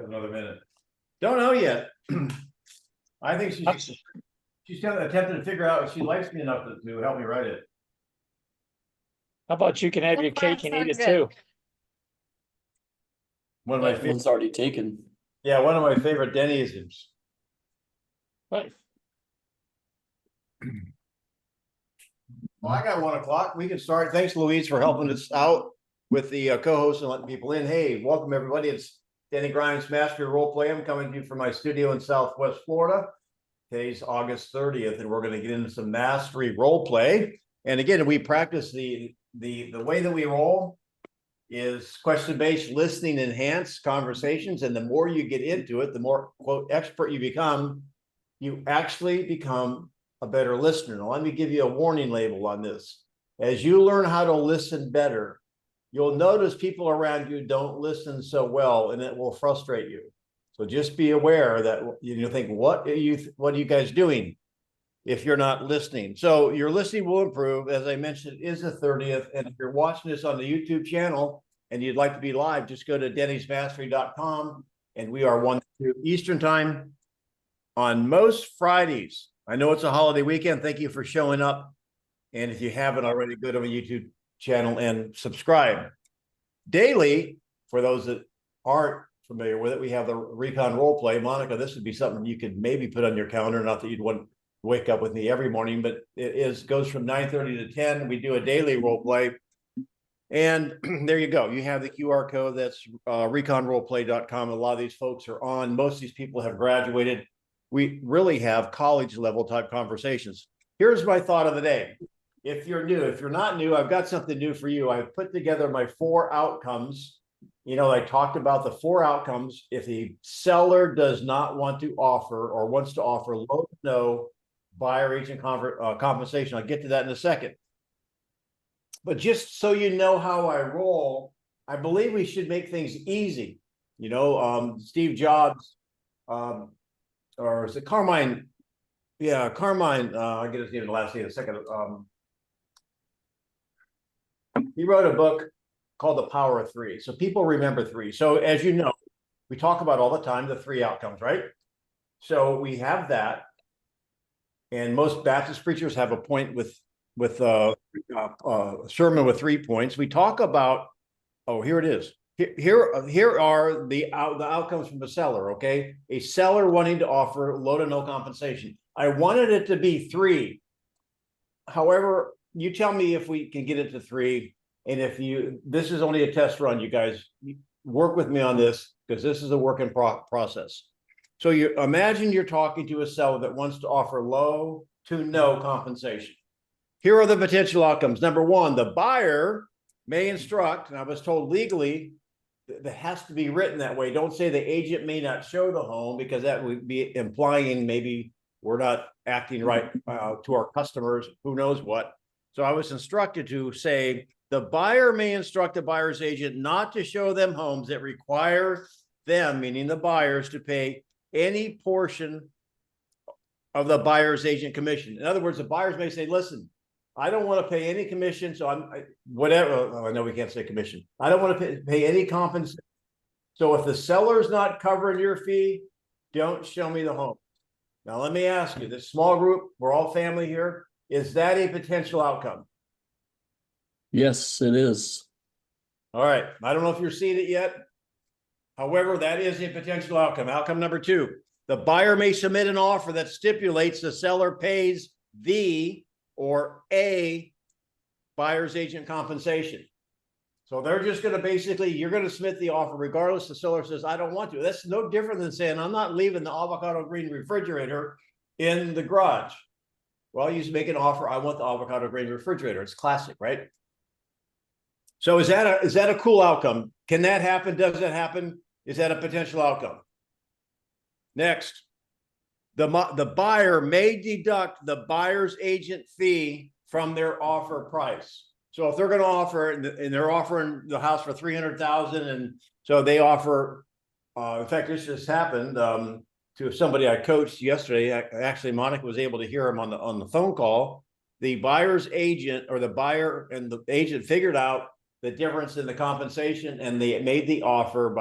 Got another minute. Don't know yet. I think she's attempting to figure out if she likes me enough to help me write it. How about you can have So your far, cake and so eat it good. too? One of my That favorite, one's already taken. yeah, one of my favorite Dennyisms. Right. Well, I got 1 o'clock. We can start. Thanks, Louise, for helping us out with the co-host and letting people in. Hey, welcome everybody. It's Denny Grimes, Master Role Play. I'm coming to you from my studio in Southwest Florida. Today's August 30th, and we're going to get into some mastery role play. And again, we practice the way that we roll is question-based listening, enhanced conversations. And the more you get into it, the more, quote, expert you become, you actually become a better listener. Now, let me give you a warning label on this. As you learn how to listen better, you'll notice people around you don't listen so well, and it will frustrate you. So just be aware that you think, what are you guys doing if you're not listening? So your listening will improve. As I mentioned, it is the 30th. And if you're watching this on the YouTube channel and you'd like to be live, just go to dennysmastery.com. And we are 1 to 2 Eastern time on most Fridays. I know it's a holiday weekend. Thank you for showing up. And if you haven't already, go to my YouTube channel and subscribe. Daily, for those that aren't familiar with it, we have the recon role play. Monica, this would be something you could maybe put on your calendar. Not that you'd want to wake up with me every morning, but it goes from 9:30 to 10. We do a daily role play. And there you go. You have the QR code. That's reconroleplay.com. A lot of these folks are on. Most of these people have graduated. We really have college level type conversations. Here's my thought of the day. If you're new, if you're not new, I've got something new for you. I've put together my 4 outcomes. You know, I talked about the 4 outcomes. If the seller does not want to offer or wants to offer low to no buyer agent compensation, I'll get to that in a second. But just so you know how I roll, I believe we should make things easy. You know, Steve Jobs, or is it Carmine? Yeah, Carmine, I'll get his name in the last name in a second. He wrote a book called The Power of 3. So people remember 3. So as you know, we talk about all the time the 3 outcomes, right? So we have that. And most Baptist preachers have a point with sermon with 3 points. We talk about, oh, here it is. Here are the outcomes from a seller, okay? A seller wanting to offer low to no compensation. I wanted it to be 3. However, you tell me if we can get it to 3. And if this is only a test run, you guys work with me on this because this is a work in process. So you imagine you're talking to a seller that wants to offer low to no compensation. Here are the potential outcomes. Number 1, the buyer may instruct, and I was told legally that has to be written that way. Don't say the agent may not show the home, because that would be implying maybe we're not acting right to our customers, who knows what. So I was instructed to say the buyer may instruct the buyer's agent not to show them homes that require them, meaning the buyers, to pay any portion of the buyer's agent commission. In other words, the buyers may say, listen, I don't want to pay any commission. So whatever. Oh, I know we can't say commission. I don't want to pay any compensation. So if the seller's not covering your fee, don't show me the home. Now, let me ask you, this small group, we're all family here. Is that a potential outcome? Yes, it is. All right. I don't know if you're seeing it yet. However, that is a potential outcome. Outcome number 2, the buyer may submit an offer that stipulates the seller pays the or a buyer's agent compensation. So they're just going to basically, you're going to submit the offer regardless. The seller says, I don't want to. That's no different than saying, I'm not leaving the avocado green refrigerator in the garage. Well, you make an offer, I want the avocado green refrigerator. It's classic, right? So is that a cool outcome? Can that happen? Does that happen? Is that a potential outcome? Next, the buyer may deduct the buyer's agent fee from their offer price. So if they're going to offer, and they're offering the house for $300,000, and so they offer, in fact, this just happened to somebody I coached yesterday. Actually, Monica was able to hear him on the phone call. The buyer's agent, or the buyer and the agent, figured out the difference in the compensation, and they made the offer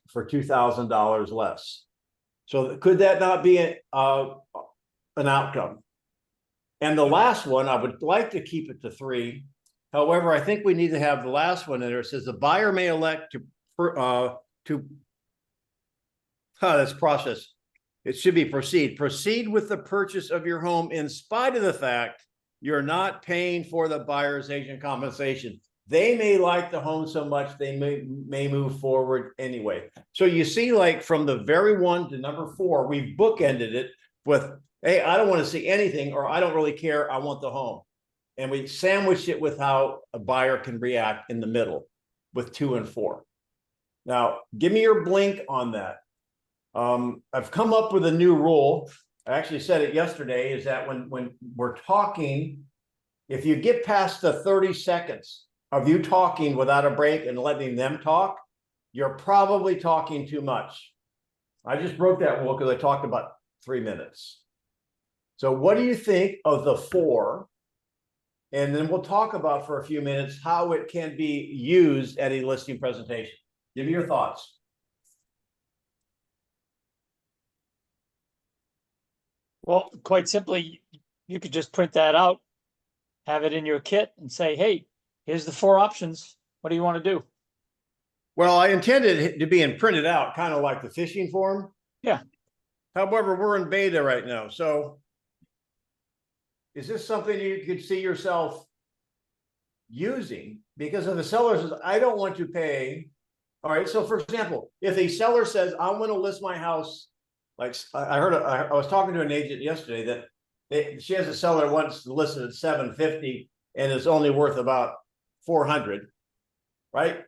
for $2,000 less. So could that not be an outcome? And the last one, I would like to keep it to 3. However, I think we need to have the last one in there. It says the buyer may elect this process. It should be proceed with the purchase of your home in spite of the fact you're not paying for the buyer's agent compensation. They may like the home so much they may move forward anyway. So you see, like from the very 1 to number 4, we've bookended it with, hey, I don't want to see anything, or I don't really care, I want the home. And we sandwich it with how a buyer can react in the middle with 2 and 4. Now, give me your blink on that. I've come up with a new rule. I actually said it yesterday, is that when we're talking, if you get past the 30 seconds of you talking without a break and letting them talk, you're probably talking too much. I just broke that rule because I talked about 3 minutes. So what do you think of the 4? And then we'll talk about for a few minutes how it can be used at a listing presentation. Give me your thoughts. Well, quite simply, you could just print that out, have it in your kit and say, hey, here's the 4 options. What do you want to do? Well, I intended it to be printed out, kind of like the fishing form. Yeah. However, we're in beta right now. So is this something you could see yourself using? Because if the seller says, I don't want to pay. All right. So for example, if a seller says, I want to list my house, like I was talking to an agent yesterday that she has a seller wants to list it at $750 and it's only worth about $400, right?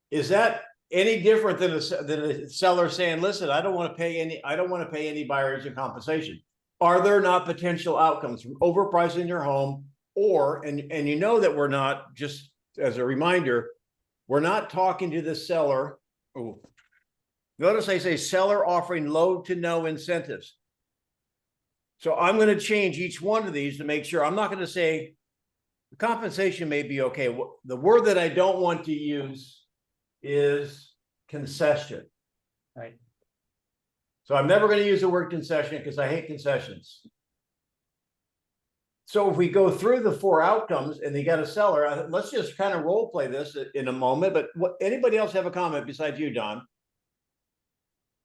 Is that any different than a seller saying, listen, I don't want to pay any buyer agent compensation? Are there not potential outcomes from overpricing your home? Or, and you know that we're not, just as a reminder, we're not talking to the seller. Oh, notice I say seller offering low to no incentives. So I'm going to change each one of these to make sure. I'm not going to say the compensation may be okay. The word that I don't want to use is concession. Right. So I'm never going to use the word concession because I hate concessions. So if we go through the 4 outcomes and they got a seller, let's just kind of role play this in a moment. But anybody else have a comment besides you, Don?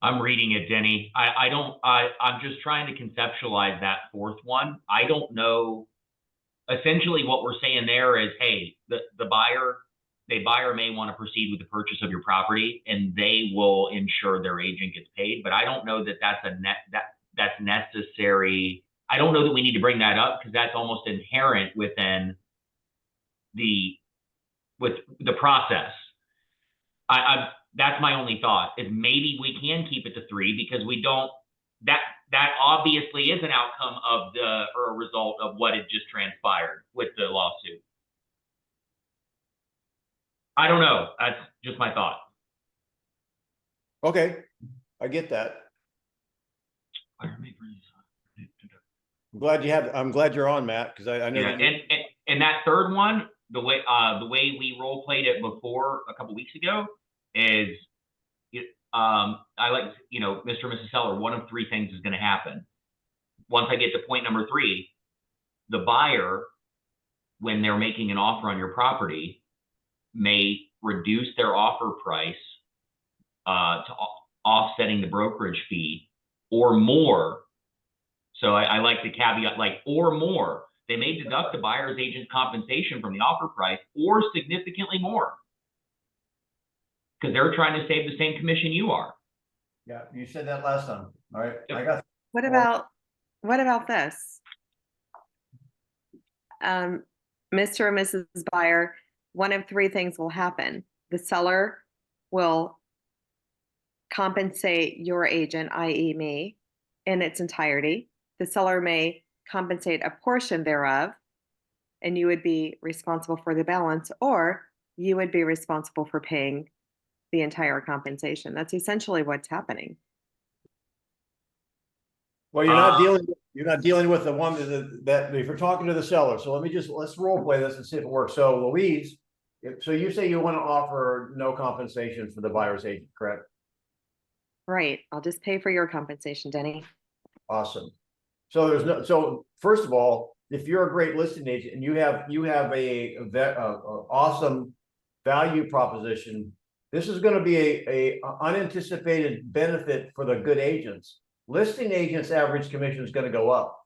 I'm reading it, Denny. I'm just trying to conceptualize that 4th one. I don't know. Essentially what we're saying there is, hey, the buyer may want to proceed with the purchase of your property and they will ensure their agent gets paid. But I don't know that that's necessary. I don't know that we need to bring that up because that's almost inherent within the process. That's my only thought, is maybe we can keep it to 3 because we don't, that obviously is an outcome of or a result of what had just transpired with the lawsuit. I don't know. That's just my thought. Okay, I get that. I'm glad you're on, Matt, because I know. Yeah, and that 3rd one, the way we role played it before a couple weeks ago is, I like, Mr. and Mrs. Seller, one of 3 things is going to happen. Once I get to point number 3, the buyer, when they're making an offer on your property, may reduce their offer price to offsetting the brokerage fee or more. So I like the caveat, like, or more. They may deduct the buyer's agent compensation from the offer price or significantly more because they're trying to save the same commission you are. Yeah, you said that last time. All right, Yep. I got. What about this? Mr. or Mrs. Buyer, one of 3 things will happen. The seller will compensate your agent, i.e. me, in its entirety. The seller may compensate a portion thereof, and you would be responsible for the balance, or you would be responsible for paying the entire compensation. That's essentially what's happening. Well, you're not dealing with the one that if you're talking to the seller. So let's role play this and see if it works. So Louise, So you say you want to offer no compensation for the buyer's agent, correct? Right, I'll just pay for your compensation, Denny. Awesome. So there's no, so first of all, if you're a great listing agent and you have a awesome value proposition, this is going to be a unanticipated benefit for the good agents. Listing agents' average commission is going to go up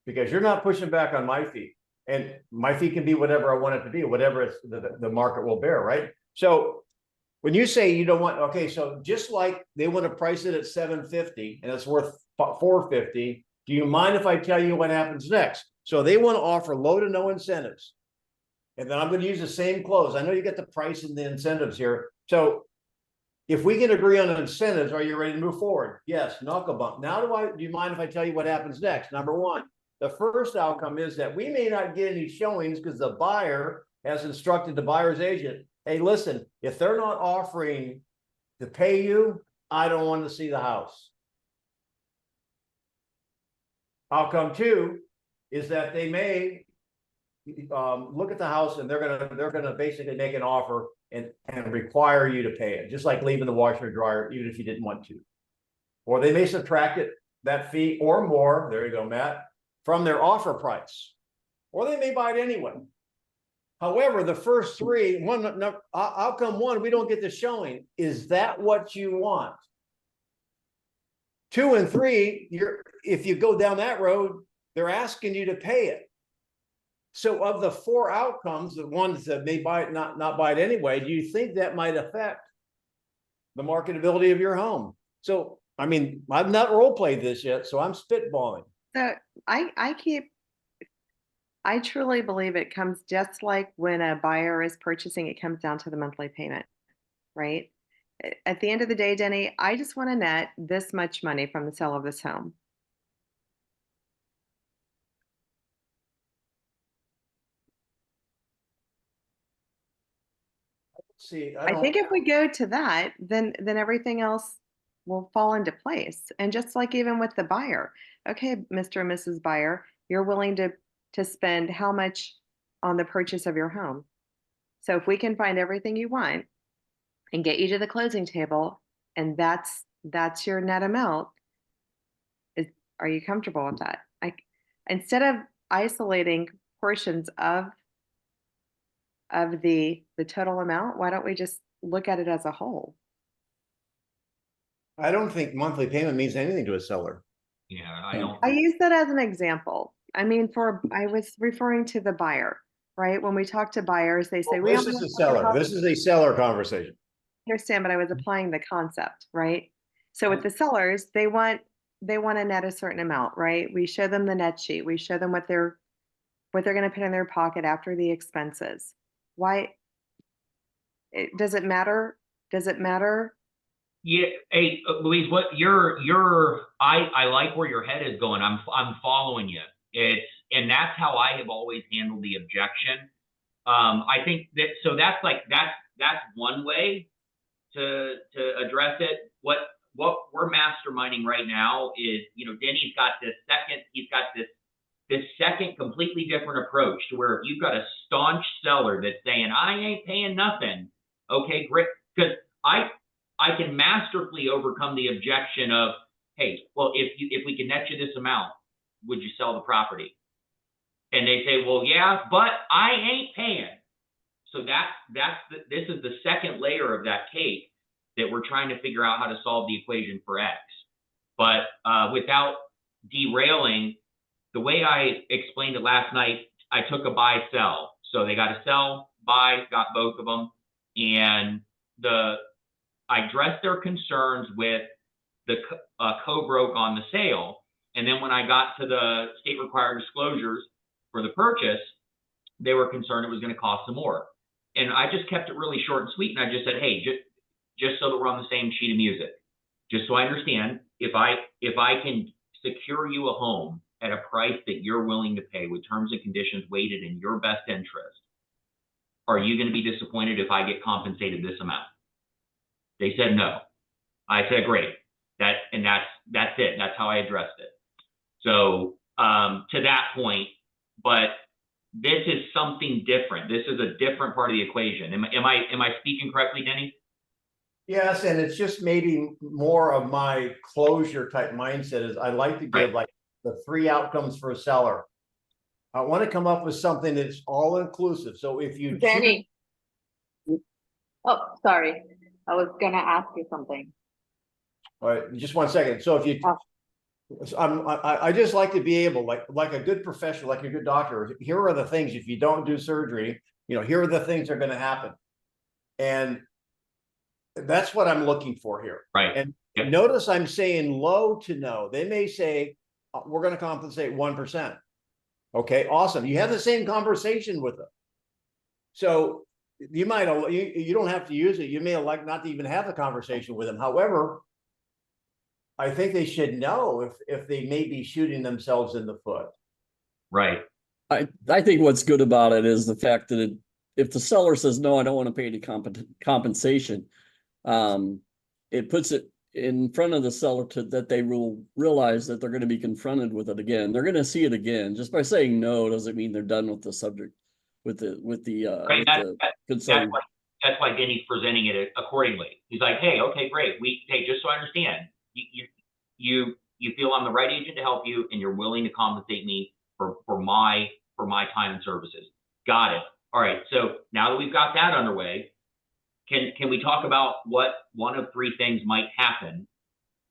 because you're not pushing back on my fee, and my fee can be whatever I want it to be, whatever it's the market will bear, right? So when you say you don't want, okay, so just like they want to price it at $750 and it's worth $450, do you mind if I tell you what happens next? So they want to offer low to no incentives. And then I'm going to use the same close. I know you get the price and the incentives here. So if we can agree on incentives, are you ready to move forward? Yes, knuckle bump. Now do you mind if I tell you what happens next? Number one, the first outcome is that we may not get any showings because the buyer has instructed the buyer's agent, hey, listen, if they're not offering to pay you, I don't want to see the house. Outcome two is that they may look at the house and they're gonna basically make an offer and require you to pay it, just like leaving the washer and dryer, even if you didn't want to. Or they may subtract that fee or more, there you go, Matt, from their offer price. Or they may buy it anyway. However, the first three, outcome one, we don't get the showing. Is that what you want? 2 and 3, if you go down that road, they're asking you to pay it. So of the 4 outcomes, the ones that may buy it, not buy it anyway, do you think that might affect the marketability of your home? So, I mean, I've not role played this yet, so I'm spitballing. So I truly believe it comes just like when a buyer is purchasing, it comes down to the monthly payment, right? At the end of the day, Denny, I just want to net this much money from the sale of this home. See, I think if we go to that, then everything else will fall into place. And just like even with the buyer, okay, Mr. and Mrs. Buyer, you're willing to spend how much on the purchase of your home? So if we can find everything you want and get you to the closing table, and that's your net amount, are you comfortable with that? Instead of isolating portions of the total amount, why don't we just look at it as a whole? I don't think monthly payment means anything to a seller. Yeah, I don't. I use that as an example. I mean, I was referring to the buyer, right? When we talk to buyers, they say, This is a seller. This is a seller conversation. Understand, but I was applying the concept, right? So with the sellers, they want to net a certain amount, right? We show them the net sheet. We show them what they're going to put in their pocket after the expenses. Why? Does it matter? Does it matter? Yeah, hey, Louise, what I like where your head is going. I'm following you. And that's how I have always handled the objection. I think that's one way to address it. What we're masterminding right now is, Denny's got this second completely different approach to where if you've got a staunch seller that's saying, I ain't paying nothing, okay, great. Because I can masterfully overcome the objection of, hey, well, if we can net you this amount, would you sell the property? And they say, well, yeah, but I ain't paying. So this is the second layer of that cake that we're trying to figure out how to solve the equation for X. But without derailing, the way I explained it last night, I took a buy sell. So they got a sell, buy, got both of them, and I addressed their concerns with the co-broke on the sale. And then when I got to the state required disclosures for the purchase, they were concerned it was going to cost some more. And I just kept it really short and sweet. And I just said, hey, just so that we're on the same sheet of music, just so I understand, if I can secure you a home at a price that you're willing to pay with terms and conditions weighted in your best interest, are you going to be disappointed if I get compensated this amount? They said no. I said, great. That's it. That's how I addressed it. So to that point, but this is something different. This is a different part of the equation. Am I speaking correctly, Denny? Yes, and it's just maybe more of my closure type mindset is I like to give Right. like the 3 outcomes for a seller. I want to come up with something that's all inclusive. So if you choose, Denny. Oh, sorry. I was gonna ask you something. all right, just 1 second. So if you, Oh. so I just like to be able, like a good professional, like a good doctor, here are the things, if you don't do surgery, here are the things that are going to happen. And that's what I'm looking for here. Right. And Yep. notice I'm saying low to no. They may say, we're going to compensate 1%. Okay, awesome. You have the same conversation with them. So you might, you don't have to use it. You may elect not to even have the conversation with them. However, I think they should know if they may be shooting themselves in the foot. Right. I think what's good about it is the fact that if the seller says, no, I don't want to pay any compensation, it puts it in front of the seller that they will realize that they're going to be confronted with it again. They're going to see it again. Just by saying no doesn't mean they're done with the subject, with the Right. concern. That's why Denny's presenting it accordingly. He's like, hey, okay, great. Hey, just so I understand, you feel I'm the right agent to help you, and you're willing to compensate me for my time and services. Got it. All right. So now that we've got that underway, can we talk about what one of 3 things might happen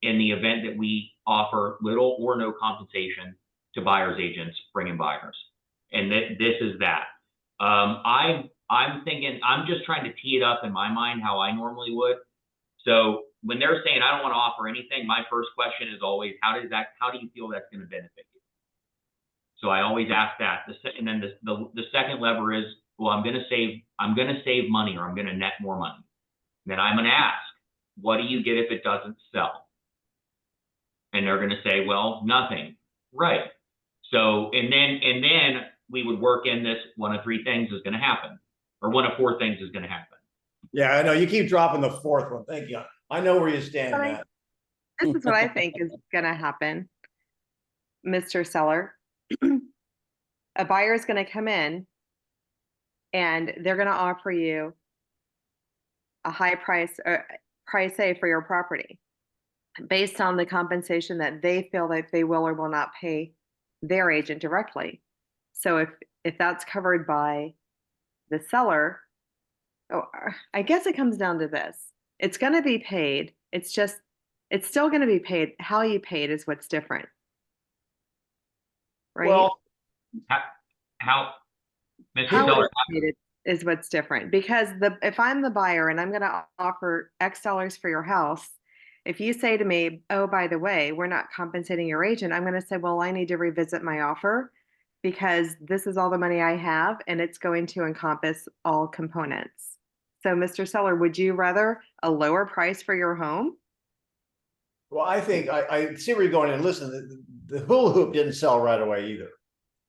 in the event that we offer little or no compensation to buyer's agents bringing buyers? And this is that. I'm thinking, I'm just trying to tee it up in my mind how I normally would. So when they're saying I don't want to offer anything, my first question is always, how do you feel that's going to benefit you? So I always ask that. And then the second lever is, well, I'm going to save money, or I'm going to net more money. Then I'm going to ask, what do you get if it doesn't sell? And they're going to say, well, nothing. Right. So, and then we would work in this, one of 3 things is going to happen, or one of 4 things is going to happen. Yeah, I know you keep dropping the 4th one. Thank you. I know where you stand, Sorry. Matt. This is what I think is going to happen, Mr. Seller. A buyer is going to come in and they're going to offer you a high price A for your property based on the compensation that they feel that they will or will not pay their agent directly. So if that's covered by the seller, I guess it comes down to this. It's going to be paid. It's still going to be paid. How you paid is what's different. Right? Well, How Mr. How Seller, it's paid is what's different, because if I'm the buyer and I'm going to offer X dollars for your house, if you say to me, oh, by the way, we're not compensating your agent, I'm going to say, well, I need to revisit my offer because this is all the money I have and it's going to encompass all components. So, Mr. Seller, would you rather a lower price for your home? well, I think I see where you're going. And listen, the hula hoop didn't sell right away either.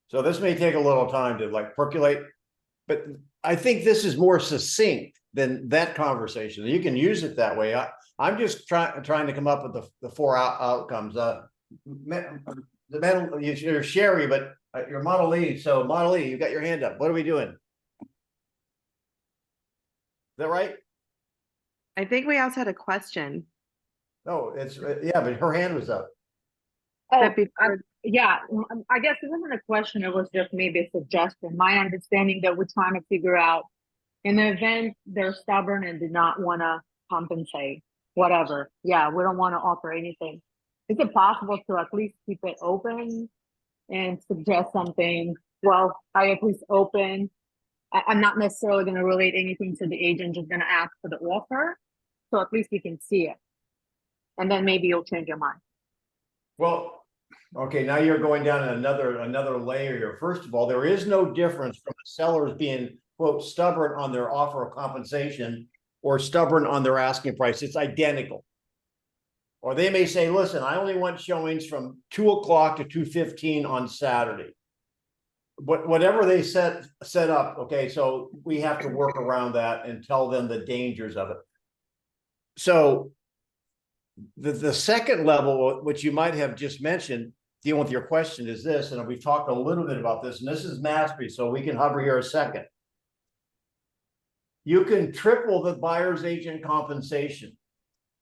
So this may take a little time to like percolate, but I think this is more succinct than that conversation. You can use it that way. I'm just trying to come up with the 4 outcomes. You're Sherry, but you're Model E. So Model E, you got your hand up. What are we doing? Is that right? I think we also had a question. No, it's yeah, but her hand was up. Oh, But before- yeah, I guess it wasn't a question. It was just maybe a suggestion. My understanding that we're trying to figure out, in the event they're stubborn and do not want to compensate, whatever. Yeah, we don't want to offer anything. Is it possible to at least keep it open and suggest something? Well, I at least open. I'm not necessarily going to relate anything to the agent, just going to ask for the offer. So at least you can see it. And then maybe you'll change your mind. Well, okay, now you're going down another layer here. First of all, there is no difference from the sellers being, quote, stubborn on their offer of compensation or stubborn on their asking price. It's identical. Or they may say, listen, I only want showings from 2 o'clock to 2:15 on Saturday. But whatever they set up, okay, so we have to work around that and tell them the dangers of it. So the second level, which you might have just mentioned, dealing with your question is this, and we've talked a little bit about this, and this is mastery, so we can hover here a second. You can triple the buyer's agent compensation.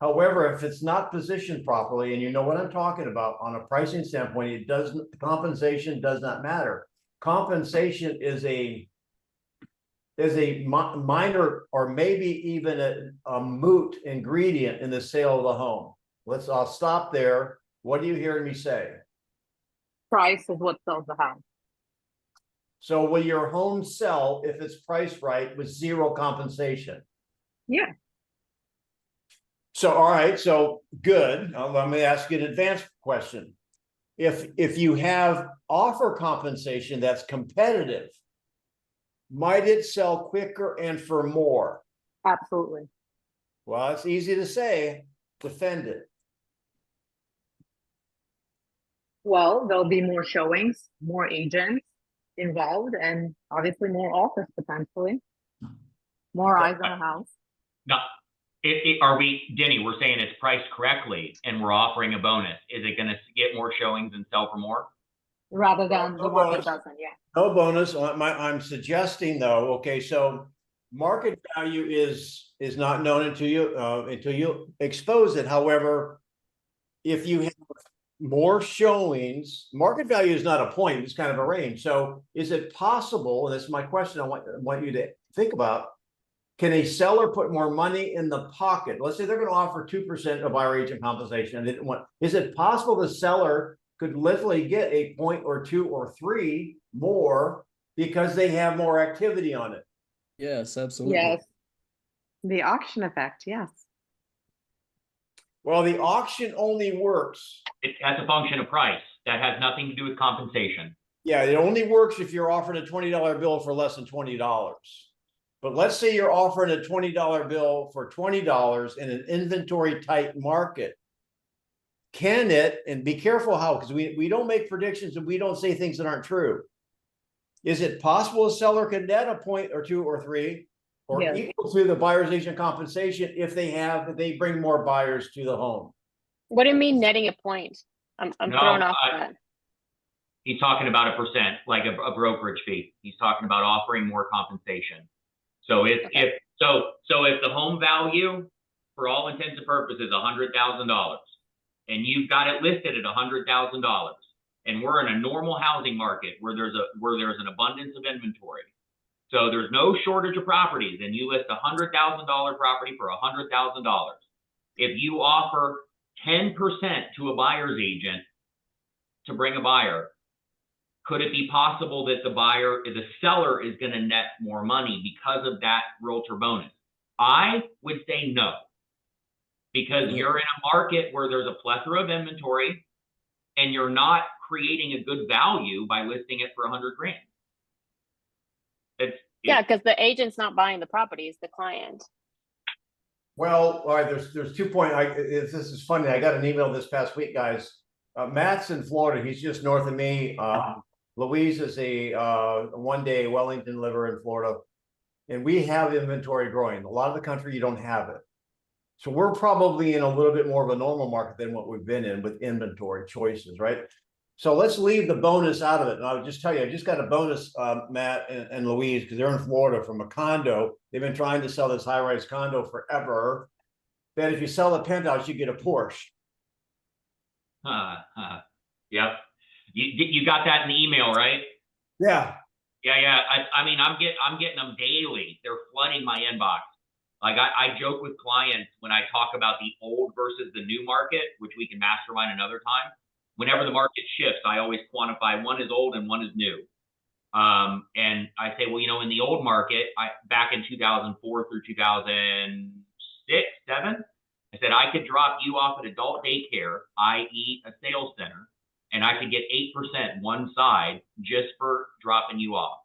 However, if it's not positioned properly, and you know what I'm talking about on a pricing standpoint, it doesn't, compensation does not matter. Compensation is a minor or maybe even a moot ingredient in the sale of the home. I'll stop there. What are you hearing me say? Price is what sells the house. So will your home sell if it's priced right with zero compensation? Yeah. So, all right, so good. Let me ask you an advanced question. If you have offer compensation that's competitive, might it sell quicker and for more? Absolutely. Well, it's easy to say, defend it. Well, there'll be more showings, more agents involved, and obviously more offers potentially. More eyes on the house. No, are we, Denny, we're saying it's priced correctly and we're offering a bonus. Is it gonna get more showings and sell for more? Rather than No the one that bonus. doesn't, yeah. No bonus. I'm suggesting though, okay, so market value is not known until you expose it. However, if you have more showings, market value is not a point, it's kind of a range. So is it possible, and this is my question I want you to think about, can a seller put more money in the pocket? Let's say they're going to offer 2% of buyer agent compensation. Is it possible the seller could literally get a point or 2 or 3 more because they have more activity on it? Yes, absolutely. Yes. The auction effect, yes. Well, the auction only works. That's a function of price. That has nothing to do with compensation. Yeah, it only works if you're offering a $20 bill for less than $20. But let's say you're offering a $20 bill for $20 in an inventory tight market. Can it, and be careful how, because we don't make predictions and we don't say things that aren't true. Is it possible a seller can net a point or 2 or 3 or Yes. equal to the buyer's agent compensation if they bring more buyers to the home? What do you mean netting a point? I'm No, thrown off that. He's talking about a percent, like a brokerage fee. He's talking about offering more compensation. So if the home value, for all intents and purposes, $100,000, and you've got it listed at $100,000, and we're in a normal housing market where there's an abundance of inventory, so there's no shortage of properties, and you list a $100,000 property for $100,000. If you offer 10% to a buyer's agent to bring a buyer, could it be possible that the seller is going to net more money because of that realtor bonus? I would say no, because you're in a market where there's a plethora of inventory and you're not creating a good value by listing it for $100,000. Yeah, because the agent's not buying the property, it's the client. Well, all right, there's 2 points. This is funny. I got an email this past week, guys. Matt's in Florida. He's just north of me. Louise is a one-day Wellington liver in Florida, and we have inventory growing. A lot of the country, you don't have it. So we're probably in a little bit more of a normal market than what we've been in with inventory choices, right? So let's leave the bonus out of it. And I'll just tell you, I just got a bonus, Matt and Louise, because they're in Florida from a condo. They've been trying to sell this high-rise condo forever. That if you sell a penthouse, you get a Porsche. Yep. You got that in the email, right? Yeah. Yeah. I mean, I'm getting them daily. They're flooding my inbox. Like I joke with clients when I talk about the old versus the new market, which we can mastermind another time. Whenever the market shifts, I always quantify one is old and one is new. And I say, well, in the old market, back in 2004 through 2006, 7, I said I could drop you off at adult daycare, i.e. a sales center, and I could get 8% one side just for dropping you off.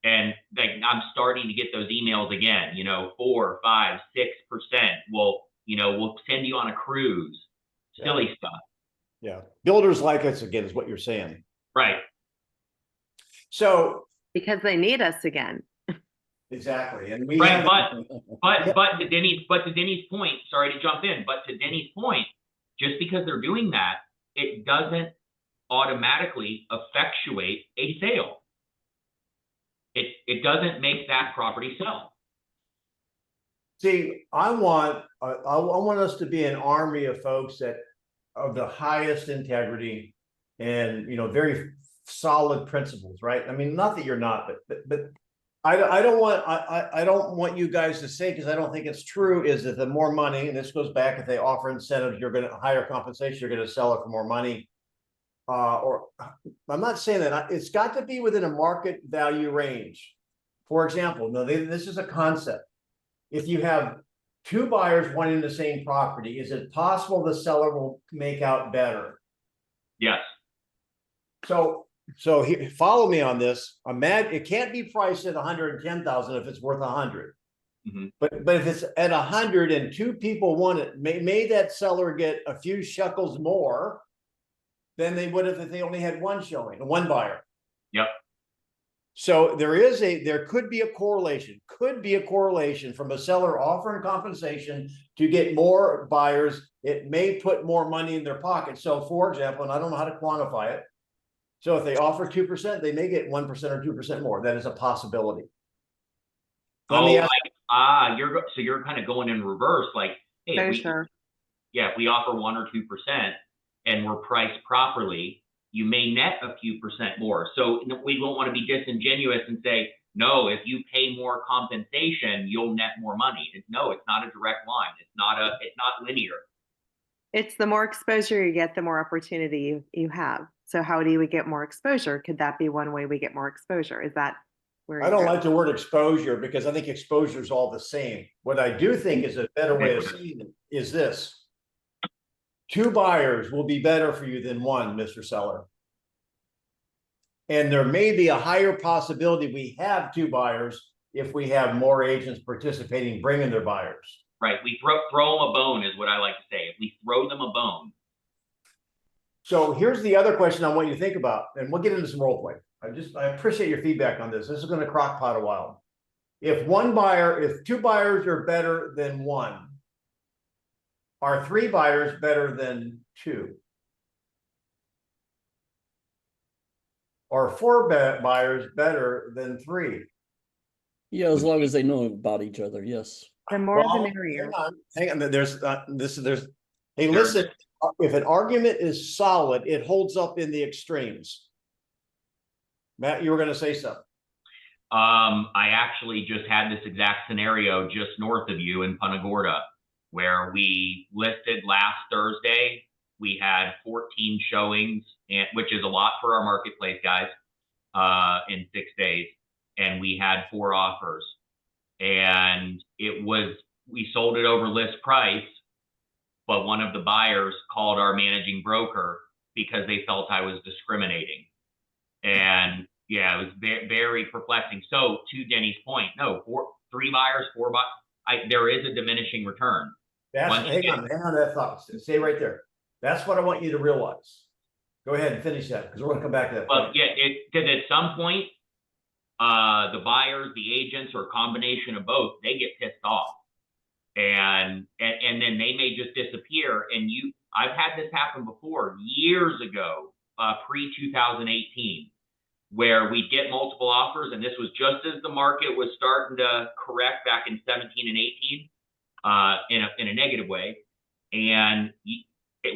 And I'm starting to get those emails again, 4, 5, 6%. We'll send you on a cruise, silly stuff. Yeah. Builders like us again is what you're saying. Right. So Because they need us again. exactly. And we Right, have, but to Denny's point, sorry to jump in, but to Denny's point, just because they're doing that, it doesn't automatically effectuate a sale. It doesn't make that property sell. See, I want us to be an army of folks that of the highest integrity and, very solid principles, right? I mean, not that you're not, but I don't want you guys to say, because I don't think it's true, is that the more money, and this goes back, if they offer incentives, you're going to higher compensation, you're going to sell it for more money. Or I'm not saying that. It's got to be within a market value range. For example, this is a concept. If you have two buyers wanting the same property, is it possible the seller will make out better? Yes. So here, follow me on this. It can't be priced at 110,000 if it's worth 100. Mm-hmm. But if it's at 100 and two people want it, may that seller get a few shekels more than they would if they only had one showing, one buyer. Yep. So there could be a correlation from a seller offering compensation to get more buyers. It may put more money in their pocket. So for example, and I don't know how to quantify it. So if they offer 2%, they may get 1% or 2% more. That is a possibility. Let me ask, you're kind of going in reverse, like, hey, if we offer 1 or 2% and we're priced properly, you may net a few percent more. So we don't want to be disingenuous and say, no, if you pay more compensation, you'll net more money. No, it's not a direct line. It's not linear. It's the more exposure you get, the more opportunity you have. So how do we get more exposure? Could that be one way we get more exposure? Is that where I don't like the word exposure, because I think exposure is all the same. What I do think is a better way of saying it is this. 2 buyers will be better for you than 1, Mr. Seller. And there may be a higher possibility we have 2 buyers if we have more agents participating, bringing their buyers. Right. We throw them a bone is what I like to say. If we throw them a bone. So here's the other question I want you to think about, and we'll get into some role play. I appreciate your feedback on this. This is going to crock pot a while. If 2 buyers are better than 1, are 3 buyers better than 2? Are 4 buyers better than 3? Yeah, as long as they know about each other, yes. The more the merrier. Hang on. Hey, listen, if an argument is solid, it holds up in the extremes. Matt, you were going to say something. I actually just had this exact scenario just north of you in Punta Gorda, where we listed last Thursday. We had 14 showings, which is a lot for our marketplace, guys, in 6 days. And we had 4 offers. And we sold it over list price, but one of the buyers called our managing broker because they felt I was discriminating. And yeah, it was very perplexing. So to Denny's point, no, 3 buyers, 4 buyers, there is a diminishing return. Hang on that thought. Stay right there. That's what I want you to realize. Go ahead and finish that, because we're going to come back to that. Well, yeah, because at some point, the buyers, the agents, or a combination of both, they get pissed off, and then they may just disappear. And I've had this happen before years ago, pre-2018, where we get multiple offers, and this was just as the market was starting to correct back in 17 and 18, in a negative way. And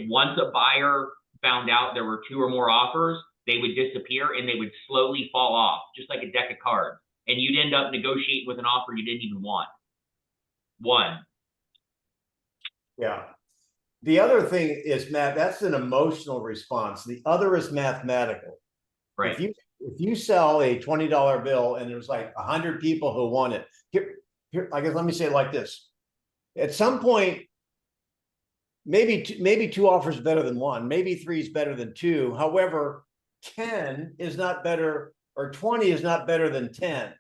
once a buyer found out there were 2 or more offers, they would disappear and they would slowly fall off, just like a deck of cards. And you'd end up negotiating with an offer you didn't even want. 1. Yeah. The other thing is, Matt, that's an emotional response. The other is mathematical. Right. If you sell a $20 bill and there's like 100 people who want it, here, I guess, let me say it like this. At some point, maybe 2 offers better than 1, maybe 3 is better than 2. However, 10 is not better, or 20 is not better than 10.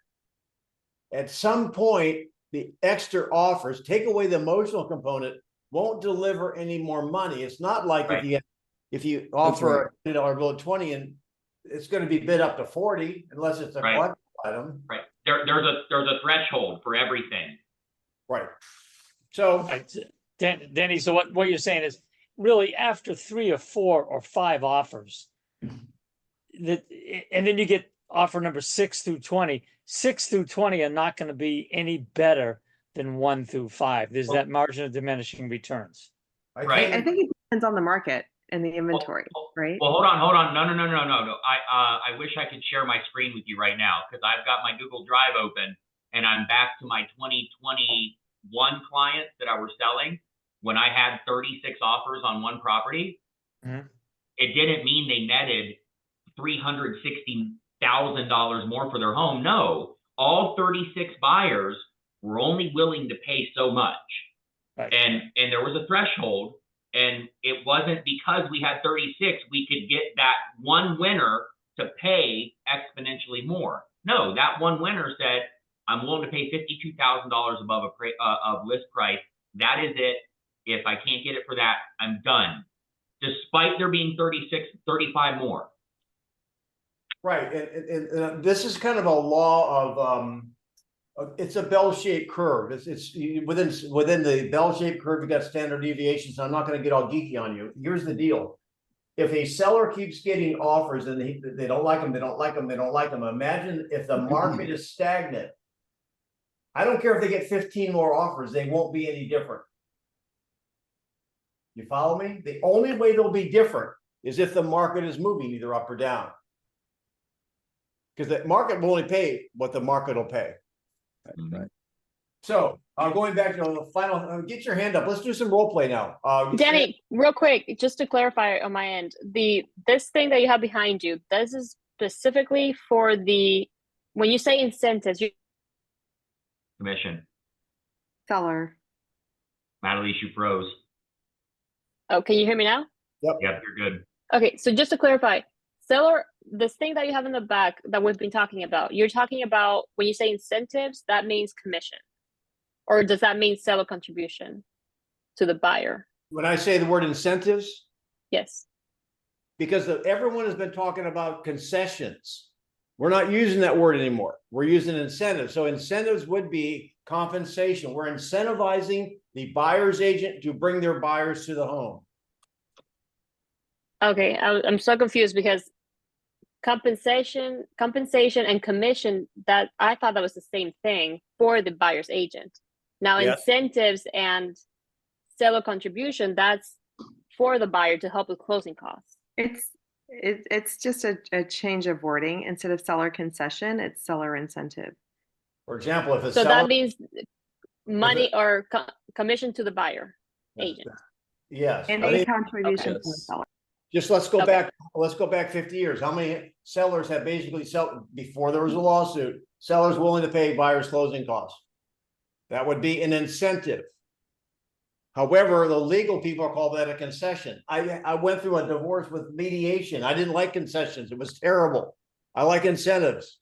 At some point, the extra offers, take away the emotional component, won't deliver any more money. It's not like right. if you offer a $20 bill at 20 and it's going to be bid up to 40 unless it's a collectible item. Right. There's a threshold for everything. Right. So Denny, so what you're saying is really after 3 or 4 or 5 offers, that, and then you get offer number 6 through 20. 6 through 20 are not going to be any better than 1 through 5. There's that margin of diminishing returns. Right. I think it depends on the market and the inventory, right? Well, hold on. No. I wish I could share my screen with you right now because I've got my Google Drive open and I'm back to my 2021 clients that I were selling when I had 36 offers on one property. Mhm. It didn't mean they netted $360,000 more for their home. No, all 36 buyers were only willing to pay so much. Right. And there was a threshold, and it wasn't because we had 36 we could get that one winner to pay exponentially more. No, that one winner said, I'm willing to pay $52,000 above of list price. That is it. If I can't get it for that, I'm done. Despite there being 35 more. Right, and this is kind of a law of, it's a bell-shaped curve. It's within the bell-shaped curve, you got standard deviations. I'm not gonna get all geeky on you. Here's the deal. If a seller keeps getting offers and they don't like them, they don't like them, they don't like them. Imagine if the market is stagnant. I don't care if they get 15 more offers, they won't be any different. You follow me? The only way they'll be different is if the market is moving either up or down. Because the market will only pay what the market will pay. Right. So going back to the final, get your hand up. Let's do some role play now. Denny, real quick, just to clarify on my end, this thing that you have behind you, this is specifically for when you say incentives, Commission. Seller. Natalie, you froze. oh, can you hear me now? Yep, you're good. Okay, so just to clarify, seller, this thing that you have in the back that we've been talking about, you're talking about when you say incentives, that means commission, or does that mean seller contribution to the buyer? When I say the word incentives, Yes. because everyone has been talking about concessions. We're not using that word anymore. We're using incentives. So incentives would be compensation. We're incentivizing the buyer's agent to bring their buyers to the home. Okay, I'm so confused because compensation and commission, that I thought that was the same thing for the buyer's agent. Now Yes. incentives and seller contribution, that's for the buyer to help with closing costs. It's just a change of wording. Instead of seller concession, it's seller incentive. For example, if a So seller, that means money or commission to the buyer agent. yes, And I a mean, contribution Okay. from the seller. just let's go Okay. back. Let's go back 50 years. How many sellers have basically before there was a lawsuit? Sellers willing to pay buyers' closing costs. That would be an incentive. However, the legal people call that a concession. I went through a divorce with mediation. I didn't like concessions. It was terrible. I like incentives.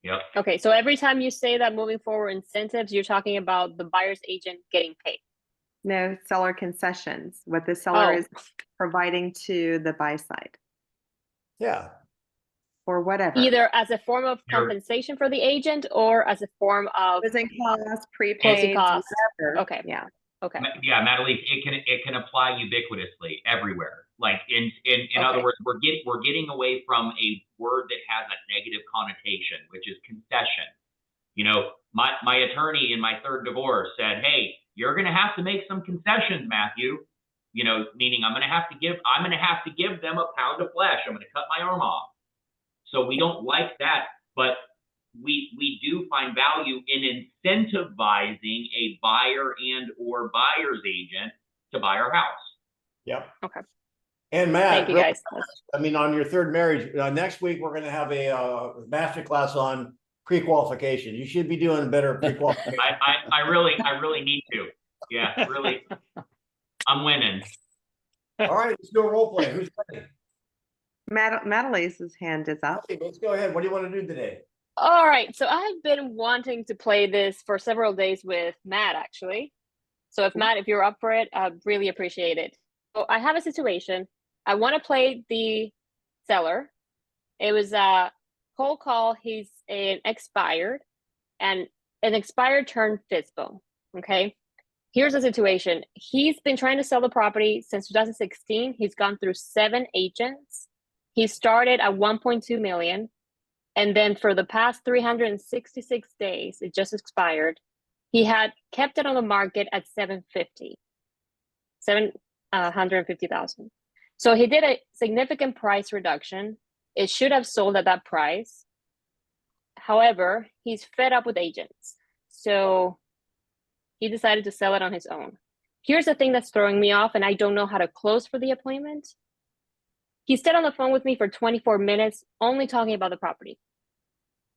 Yep. Okay, so every time you say that moving forward incentives, you're talking about the buyer's agent getting paid. No, seller concessions, what the seller Oh. is providing to the buy side Yeah. or whatever. Either as a form of Sure. compensation for the agent or as a form of Closing costs, closing prepaid, costs. whatever. Okay. Yeah. Okay. Yeah, Natalie, it can apply ubiquitously everywhere. Like in other Okay. words, we're getting away from a word that has a negative connotation, which is concession. You know, my attorney in my third divorce said, "Hey, you're going to have to make some concessions, Matthew." You know, meaning I'm going to have to give them a pound of flesh. I'm going to cut my arm off. So we don't like that, but we do find value in incentivizing a buyer and or buyer's agent to buy our house. Yep. Okay. And Matt, Thank you, really, guys. I mean, on your third marriage, next week, we're gonna have a masterclass on pre-qualification. You should be doing better pre-qualification. I really need to. Yeah, really. I'm winning. All right, let's do a role play. Who's ready? Madeline's hand is up. Okay, let's go ahead. What do you want to do today? All right. So I have been wanting to play this for several days with Matt, actually. So if you're up for it, I'd really appreciate it. So I have a situation. I want to play the seller. It was a cold call. He's an expired and an expired turned FISBO. Okay. Here's the situation. He's been trying to sell the property since 2016. He's gone through 7 agents. He started at 1.2 million. And then for the past 366 days, it just expired. He had kept it on the market at 750,000. So he did a significant price reduction. It should have sold at that price. However, he's fed up with agents. So he decided to sell it on his own. Here's the thing that's throwing me off, and I don't know how to close for the appointment. He stayed on the phone with me for 24 minutes, only talking about the property.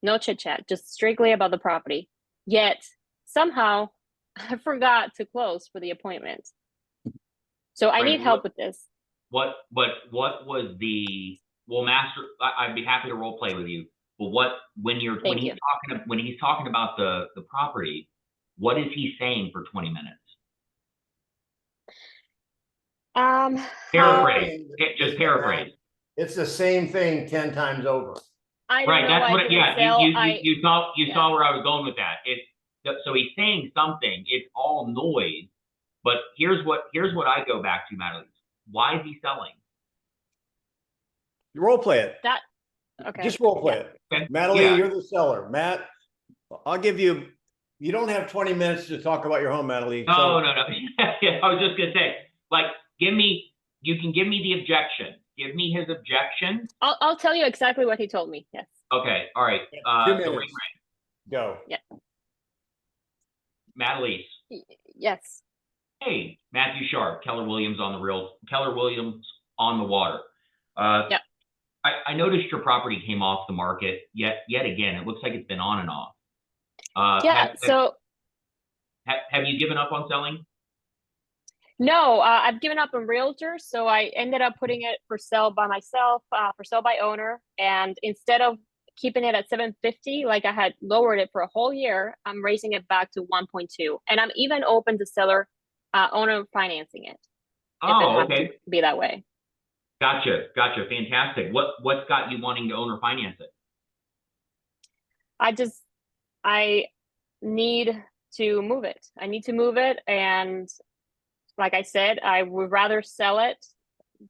No chit chat, just strictly about the property. Yet somehow I forgot to close for the appointment. So I need help with this. What was the, well, Master, I'd be happy to role play with you. But when he's talking about the property, what is he saying for 20 minutes? Paraphrase. Just paraphrase. It's the same thing 10 times over. Right. That's what. You saw where I was going with that. So he's saying something. It's all noise. But here's what I go back to, Madeline. Why is he selling? You role play it. Okay. Just role play it. Okay. Madeline, you're the seller. Matt, I'll give you. You don't have 20 minutes to talk about your home, Madeline. No. Yeah, I was just gonna say, like, you can give me the objection. Give me his objection. I'll tell you exactly what he told me. Yes. Okay. All right. 2 minutes. Go. Yeah. Madeline. Yes. Hey, Matthew Sharp, Keller Williams on the water. Yeah. I noticed your property came off the market yet again. It looks like it's been on and off. Have you given up on selling? No, I've given up on realtors, so I ended up putting it for sale by myself, for sale by owner. And instead of keeping it at 750, like I had lowered it for a whole year, I'm raising it back to 1.2. And I'm even open to seller owner financing it. Oh, okay. To be that way. Gotcha. Fantastic. What's got you wanting to owner finance it? I need to move it. And like I said, I would rather sell it,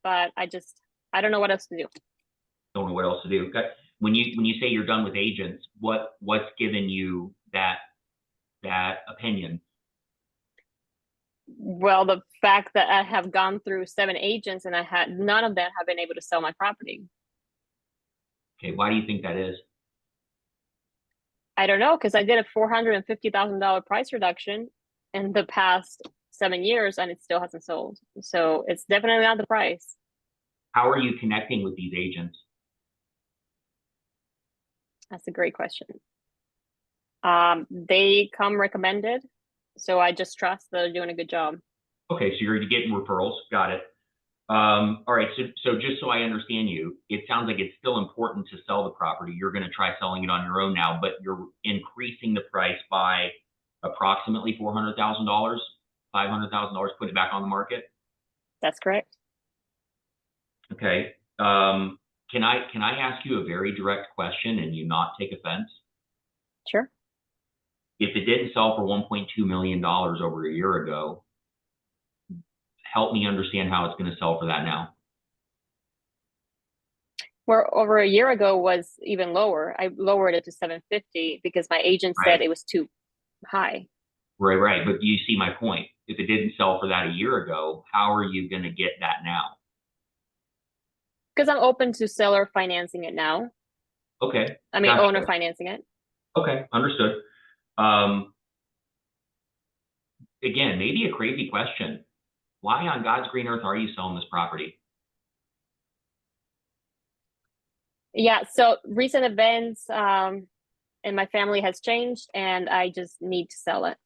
but I don't know what else to do. Don't know what else to do. Okay. When you say you're done with agents, what's given you that opinion? Well, the fact that I have gone through 7 agents and none of them have been able to sell my property. Okay, why do you think that is? I don't know, because I did a $450,000 price reduction in the past 7 years and it still hasn't sold. So it's definitely not the price. How are you connecting with these agents? That's a great question. They come recommended, so I just trust they're doing a good job. Okay, so you're getting referrals. Got it. All right, so just so I understand you, it sounds like it's still important to sell the property. You're going to try selling it on your own now, but you're increasing the price by approximately $400,000, $500,000, putting it back on the market. That's correct. Okay. Can I ask you a very direct question and you not take offense? Sure. If it didn't sell for $1.2 million over a year ago, help me understand how it's going to sell for that now. Where over a year ago was even lower. I lowered it to 750 because my agent said it was too high. Right. But you see my point. If it didn't sell for that a year ago, how are you going to get that now? Because I'm open to seller financing it now. Okay. I mean, owner financing it. Okay, understood. Again, maybe a crazy question. Why on God's green earth are you selling this property? Yeah, so recent events in my family has changed and I just need to sell it.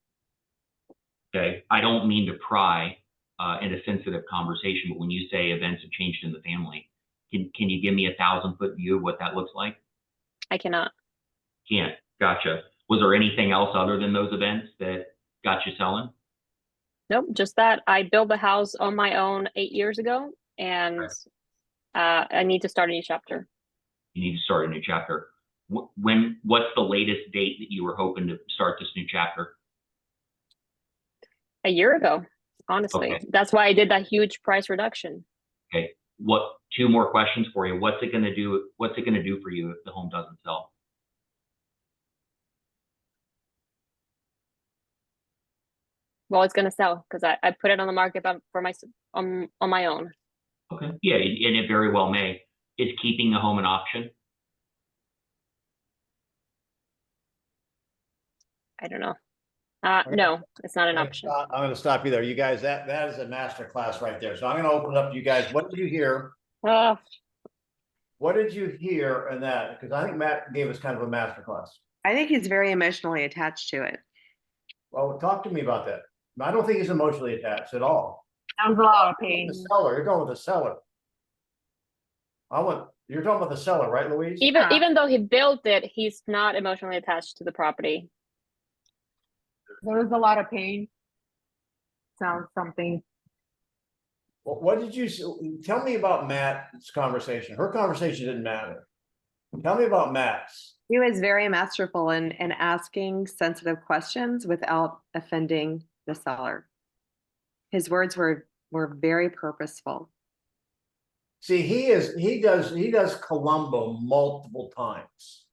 Okay, I don't mean to pry in a sensitive conversation, but when you say events have changed in the family, can you give me a 1,000-foot view of what that looks like? I cannot. Can't. Gotcha. Was there anything else other than those events that got you selling? Nope, just that. I built the house on my own 8 years ago, and I need to start a new chapter. You need to start a new chapter. What's the latest date that you were hoping to start this new chapter? A year ago, honestly. Okay. That's why I did that huge price reduction. Okay. Two more questions for you. What's it going to do? What's it going to do for you if the home doesn't sell? Well, it's gonna sell because I put it on the market for on my own. Okay. Yeah, and it very well may. Is keeping the home an option? I don't know. No, it's not an option. I'm gonna stop you there. You guys, that is a master class right there. So I'm gonna open it up to you guys. What did you hear? What did you hear in that? Because I think Matt gave us kind of a master class. I think he's very emotionally attached to it. Well, talk to me about that. I don't think he's emotionally attached at all. Sounds a lot of pain. The seller, you're going with the seller. You're talking about the seller, right, Louise? Even though he built it, he's not emotionally attached to the property. There was a lot of pain. Sounds something. What did you tell me about Matt's conversation? Her conversation didn't matter. Tell me about Matt's. He was very masterful in asking sensitive questions without offending the seller. His words were very purposeful. See, he does Columbo multiple times.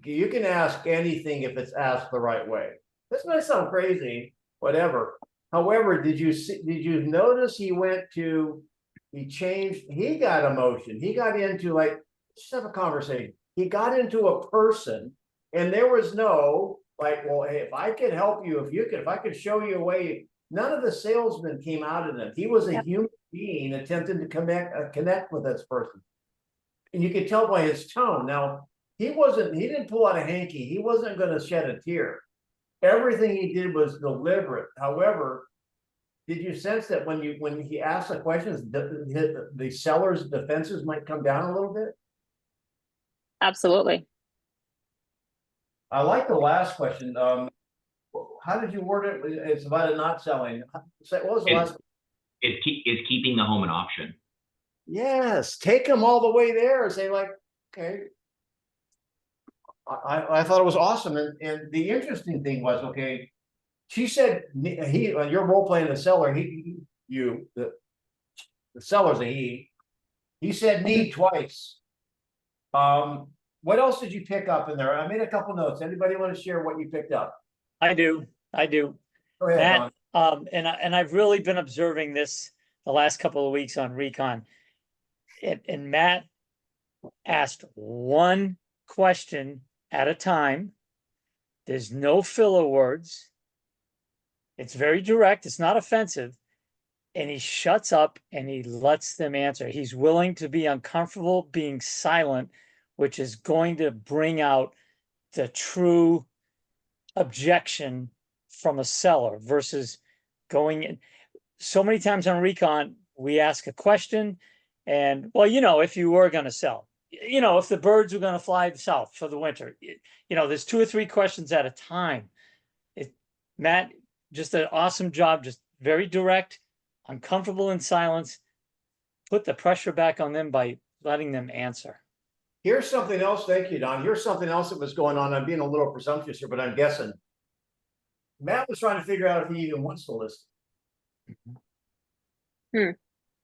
You can ask anything if it's asked the right way. This might sound crazy, whatever. However, did you notice he got emotion. He got into just have a conversation. He got into a person and there was no well, hey, if I could help you, if I could show you a way, none of the salesmen came out of them. He was a human being attempting to connect with this person. And you could tell by his tone. Now, he didn't pull out a hanky. He wasn't going to shed a tear. Everything he did was deliberate. However, did you sense that when he asked the questions, the seller's defenses might come down a little bit? Absolutely. I like the last question. How did you word it? It's about it not selling. What was the last? Is keeping the home an option? Yes, take them all the way there and say okay. I thought it was awesome, and the interesting thing was, okay, she said you're role playing the seller. The seller's a he. He said need twice. What else did you pick up in there? I made a couple notes. Anybody want to share what you picked up? I do. Go ahead, Matt, and I've really been observing this the last couple of weeks on Recon. And Matt asked one question at a time. There's no filler words. It's very direct. It's not offensive. And he shuts up and he lets them answer. He's willing to be uncomfortable being silent, which is going to bring out the true objection from a seller versus going in. So many times on Recon, we ask a question and, well, if you were going to sell, if the birds were going to fly south for the winter, there's 2 or 3 questions at a time. Matt, just an awesome job, just very direct, uncomfortable in silence, put the pressure back on them by letting them answer. Here's something else. Thank you, Don. Here's something else that was going on. I'm being a little presumptuous here, but I'm guessing. Matt was trying to figure out if he even wants to list. Yeah,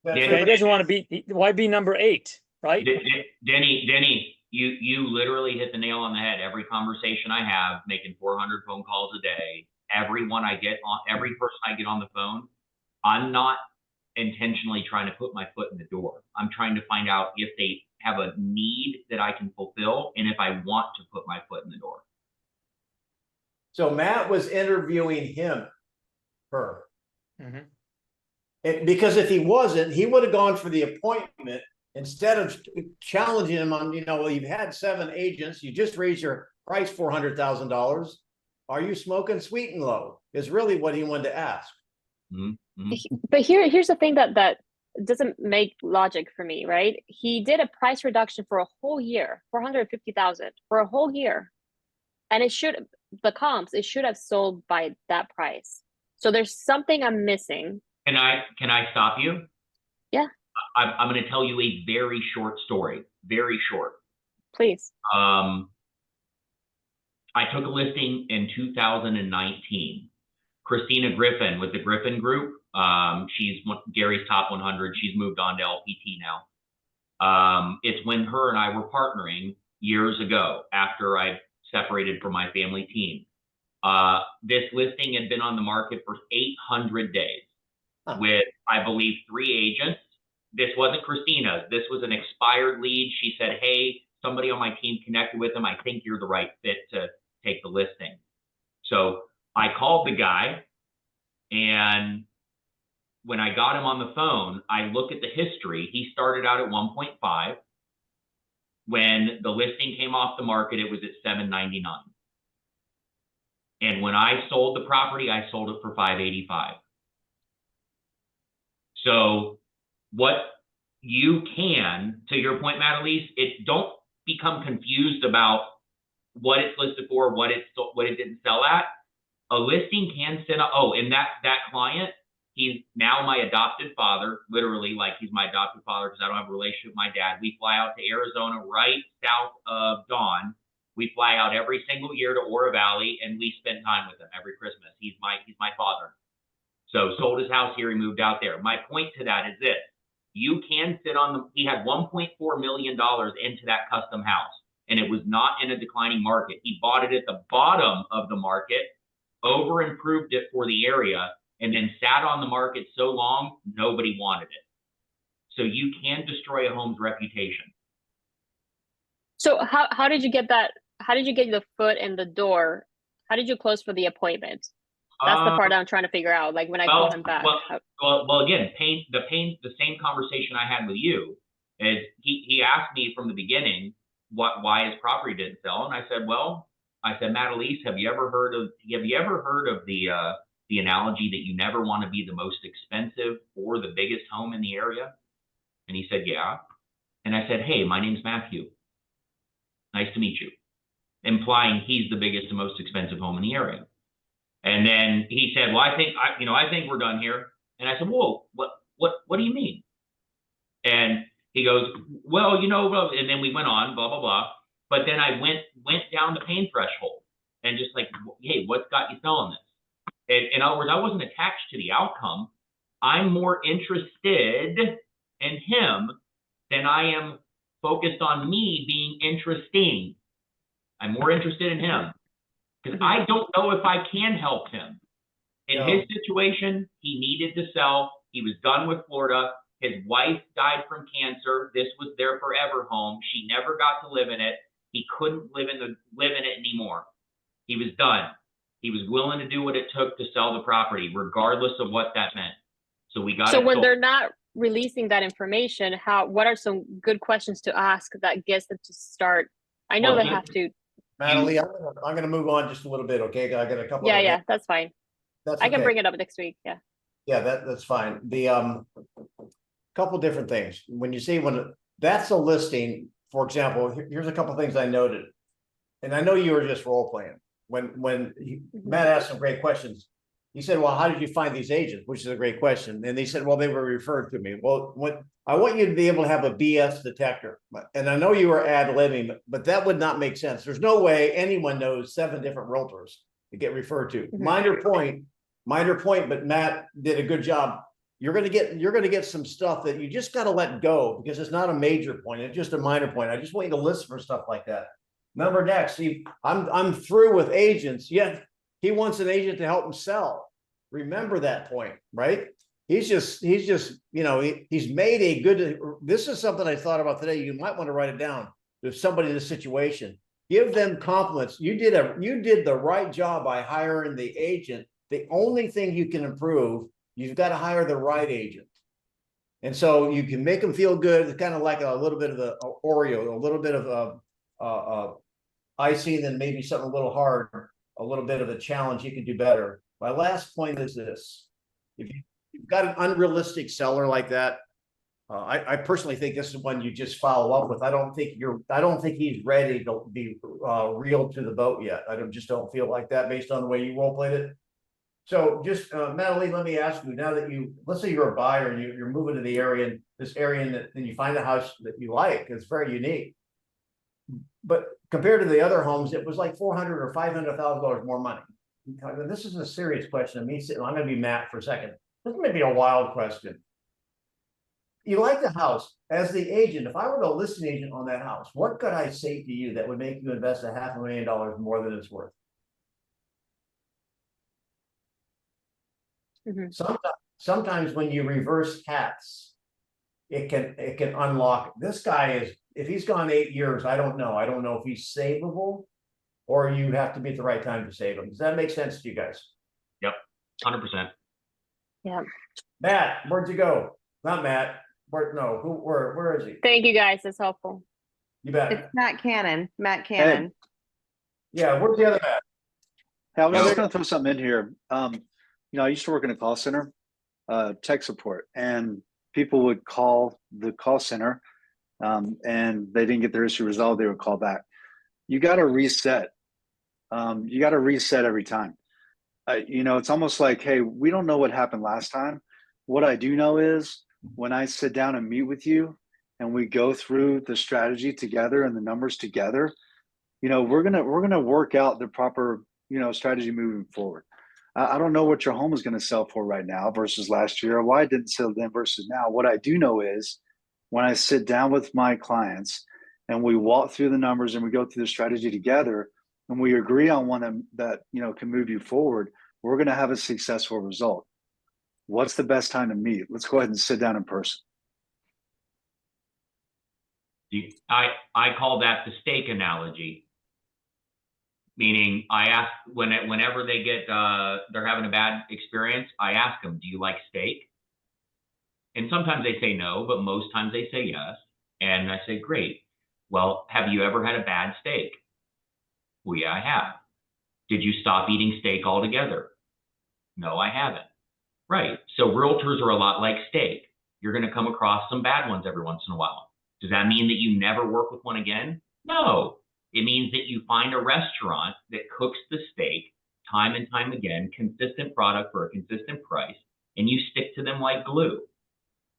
he doesn't want to be. Why be number 8, right? Denny, you literally hit the nail on the head. Every conversation I have, making 400 phone calls a day, every person I get on the phone, I'm not intentionally trying to put my foot in the door. I'm trying to find out if they have a need that I can fulfill and if I want to put my foot in the door. So Matt was interviewing her. Mm-hmm. Because if he wasn't, he would have gone for the appointment instead of challenging him on, well, you've had 7 agents, you just raised your price $400,000. Are you smoking sweet and low? Is really what he wanted to ask. Mm-hmm. But here's the thing that doesn't make logic for me, right? He did a price reduction for a whole year, $450,000 for a whole year, and it should have sold by that price. So there's something I'm missing. Can I stop you? Yeah. I'm going to tell you a very short story. Very short. Please. I took a listing in 2019. Christina Griffin with the Griffin Group. She's Gary's top 100. She's moved on to LPT now. It's when her and I were partnering years ago after I separated from my family team. This listing had been on the market for 800 days with, I believe, 3 agents. This wasn't Christina's. This was an expired lead. She said, hey, somebody on my team connected with him. I think you're the right fit to take the listing. So I called the guy, and when I got him on the phone, I look at the history. He started out at 1.5. When the listing came off the market, it was at $799. And when I sold the property, I sold it for $585. So what you can, to your point, Matalise, don't become confused about what it's listed for, what it didn't sell at. A listing can sit up. Oh, and that client, he's now my adopted father, literally, like he's my adopted father because I don't have a relationship with my dad. We fly out to Arizona, right south of Dawn. We fly out every single year to Ora Valley, and we spend time with him every Christmas. He's my father. So sold his house here, he moved out there. My point to that is this: you can sit on he had $1.4 million into that custom house, and it was not in a declining market. He bought it at the bottom of the market, over improved it for the area, and then sat on the market so long, nobody wanted it. So you can destroy a home's reputation. So how did you get that? How did you get the foot in the door? How did you close for the appointment? That's the part I'm trying to figure out. Like when I call him back. Well, again, the same conversation I had with you is he asked me from the beginning why his property didn't sell, and I said, Matalise, have you ever heard of the analogy that you never want to be the most expensive or the biggest home in the area? And he said, yeah. And I said, hey, my name's Matthew. Nice to meet you. Implying he's the biggest and most expensive home in the area. And then he said, well, I think we're done here. And I said, whoa, what do you mean? And he goes, well, and then we went on, blah, blah, blah. But then I went down the pain threshold and just like, hey, what's got you selling this? In other words, I wasn't attached to the outcome. I'm more interested in him than I am focused on me being interesting. I'm more interested in him because I don't know if I can help him. In his situation, he needed to sell. He was done with Florida. His wife died from cancer. This was their forever home. She never got to live in it. He couldn't live in it anymore. He was done. He was willing to do what it took to sell the property, regardless of what that meant. So we got. So when they're not releasing that information, what are some good questions to ask that gets them to start? I know they have to. Natalie, I'm going to move on just a little bit, okay? I got a couple. Yeah, that's fine. I can okay. bring it up next week. Yeah. Yeah, that's fine. The couple different things. When you say that's a listing, for example, here's a couple things I noted, and I know you were just role playing when Matt asked some great questions. He said, well, how did you find these agents? Which is a great question. And they said, well, they were referred to me. Well, I want you to be able to have a BS detector. And I know you were ad-libbing, but that would not make sense. There's no way anyone knows 7 different realtors to get referred to. Minor point, but Matt did a good job. You're going to get some stuff that you just got to let go because it's not a major point. It's just a minor point. I just want you to listen for stuff like that. Remember next, see, I'm through with agents. Yet he wants an agent to help him sell. Remember that point, right? He's just, he's made a good, this is something I thought about today. You might want to write it down. If somebody in this situation, give them compliments. You did the right job by hiring the agent. The only thing you can improve, you've got to hire the right agent. And so you can make them feel good. It's kind of like a little bit of the Oreo, a little bit of icing, and maybe something a little hard, a little bit of a challenge you can do better. My last point is this: if you've got an unrealistic seller like that, I personally think this is one you just follow up with. I don't think he's ready to be reeled to the boat yet. I just don't feel like that based on the way you role played it. So just Natalie, let me ask you, now that let's say you're a buyer and you're moving to the area, and this area, and then you find a house that you like, it's very unique. But compared to the other homes, it was like $400,000 or $500,000 more money. this is a serious question. I'm gonna be Matt for a second. This may be a wild question. You like the house. As the agent, if I were the listing agent on that house, what could I say to you that would make you invest $500,000 more than it's worth? Mhm. Sometimes when you reverse hats, it can unlock. This guy is, if he's gone 8 years, I don't know. I don't know if he's savable or you have to be at the right time to save him. Does that make sense to you guys? Yep, 100%. Yeah. Matt, where'd you go? Not Matt. Where is he? Thank you guys. That's helpful. You bet. It's Matt Cannon. Matt Cannon. Yeah, where's the other Matt? Hey, I was No, just they- going to throw something in here. I used to work in a call center, tech support, and people would call the call center, and they didn't get their issue resolved. They would call back. You got to reset. You got to reset every time. It's almost like, hey, we don't know what happened last time. What I do know is when I sit down and meet with you, and we go through the strategy together and the numbers together, we're gonna work out the proper strategy moving forward. I don't know what your home is going to sell for right now versus last year, or why it didn't sell then versus now. What I do know is when I sit down with my clients and we walk through the numbers and we go through the strategy together and we agree on one that can move you forward, we're going to have a successful result. What's the best time to meet? Let's go ahead and sit down in person. I call that the steak analogy. Meaning I ask whenever they get they're having a bad experience, I ask them, do you like steak? And sometimes they say no, but most times they say yes. And I say, great. Well, have you ever had a bad steak? Well, yeah, I have. Did you stop eating steak altogether? No, I haven't. Right. So realtors are a lot like steak. You're going to come across some bad ones every once in a while. Does that mean that you never work with one again? No. It means that you find a restaurant that cooks the steak time and time again, consistent product for a consistent price, and you stick to them like glue.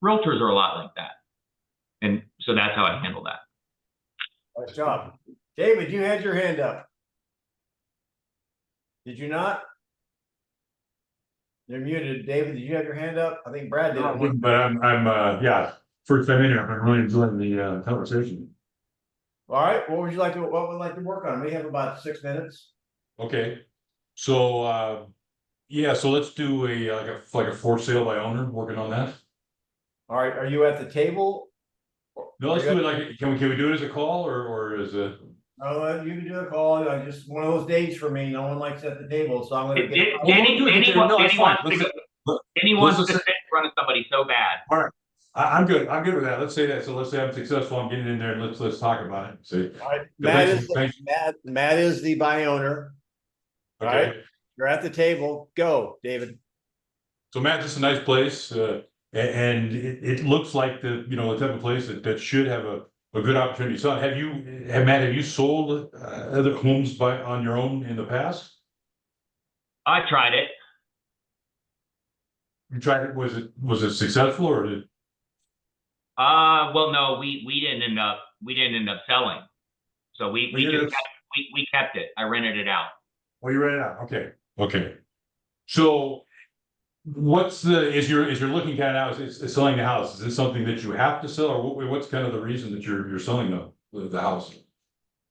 Realtors are a lot like that. And so that's how I handle that. Nice job. David, you had your hand up. Did you not? You're muted. David, did you have your hand up? I think Brad did. No, I didn't, but I'm yeah, first time in here. I'm really enjoying the conversation. All right, what would you like to work on? We have about 6 minutes. Okay, so yeah, so let's do a like a for sale by owner, working on that. All right, are you at the table? No, let's do it like, can we do it as a call or is it? No, you can do a call. I just one of those days for me. No one likes at the table, so I'm gonna get. Denny it's fine. wants to sit in front of somebody so bad. All right, I'm good. I'm good with that. Let's say that. So let's say I'm successful. I'm getting in there and let's talk about it. See, All right, thanks. Matt is the buy owner. All okay. right, you're at the table. Go, David. So Matt, this is a nice place, and it looks like the type of place that should have a good opportunity. So Matt, have you sold other homes on your own in the past? I tried it. You tried it. Was it successful or did? Well, no, we didn't end up selling. So we kept it. I rented it out. Oh, you rented it out. Okay. So what's is you're looking kind of now is selling the house? Is this something that you have to sell, or what's kind of the reason that you're selling the house?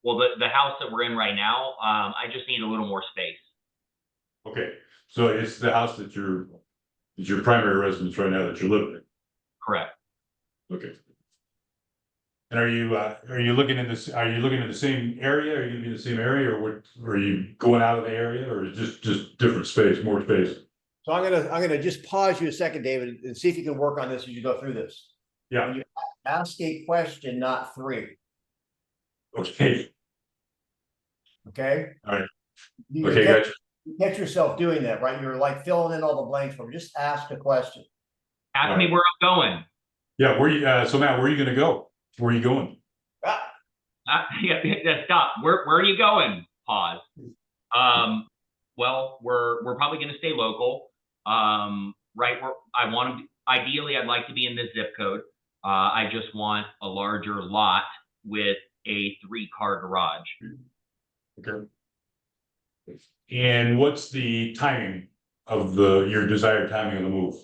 Well, the house that we're in right now, I just need a little more space. Okay, so it's the house that is your primary residence right now that you're living in. Correct. Okay. And are you looking in this? Are you looking at the same area? Are you going to be in the same area, or are you going out of the area, or just different space, more space? So I'm gonna just pause you a second, David, and see if you can work on this as you go through this. Yeah. When you ask a question, not three. Okay. Okay. All right. You Okay, get, gotcha. you get yourself doing that, right? You're like filling in all the blanks for me. Just ask a question. Ask me where I'm going. Yeah. So Matt, where are you going to go? Where are you going? Yeah, stop. Where are you going? Pause. Well, we're probably going to stay local. Right where I want to. Ideally, I'd like to be in this zip code. I just want a larger lot with a 3-car garage. Okay. And what's the timing of your desired timing of the move?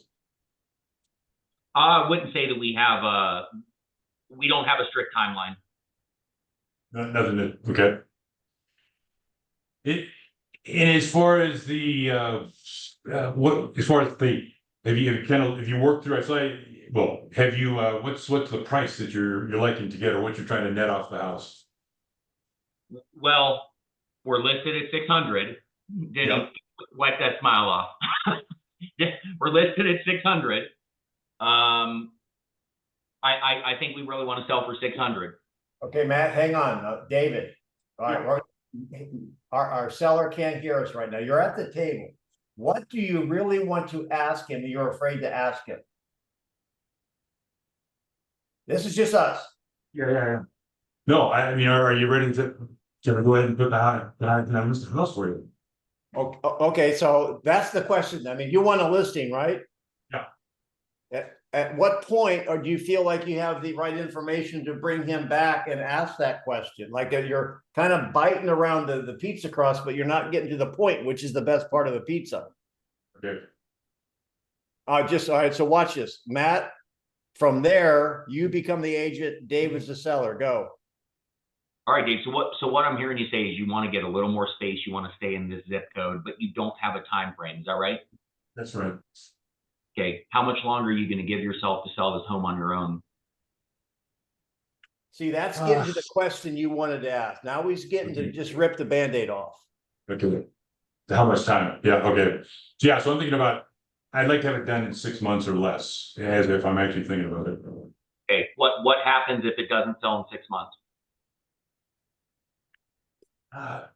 I wouldn't say that we don't have a strict timeline. Nothing to, okay. And as far as the, if you work through, have you, what's the price that you're liking to get, or what you're trying to net off the house? Well, we're listed at 600. Denny, Yep. wipe that smile off. We're listed at 600. I think we really want to sell for 600. Okay, Matt, hang on, David. All right, our seller can't hear us right now. You're at the table. What do you really want to ask him? You're afraid to ask him. This is just us. Yeah. No, I mean, are you ready to go ahead and put the house for you? Okay, so that's the question. I mean, you want a listing, right? Yeah. At what point, or do you feel like you have the right information to bring him back and ask that question? Like you're kind of biting around the pizza crust, but you're not getting to the point, which is the best part of the pizza. Okay. All right, so watch this. Matt, from there, you become the agent, David's the seller. Go. All right, Dave. So what I'm hearing you say is you want to get a little more space, you want to stay in this zip code, but you don't have a time frame. Is that right? That's right. Okay. How much longer are you going to give yourself to sell this home on your own? See, that's getting to the question you wanted to ask. Now he's getting to just rip the Band-Aid off. Okay. How much time? Yeah, okay. So I'm thinking about, I'd like to have it done in 6 months or less, as if I'm actually thinking about it. Okay. What happens if it doesn't sell in 6 months? I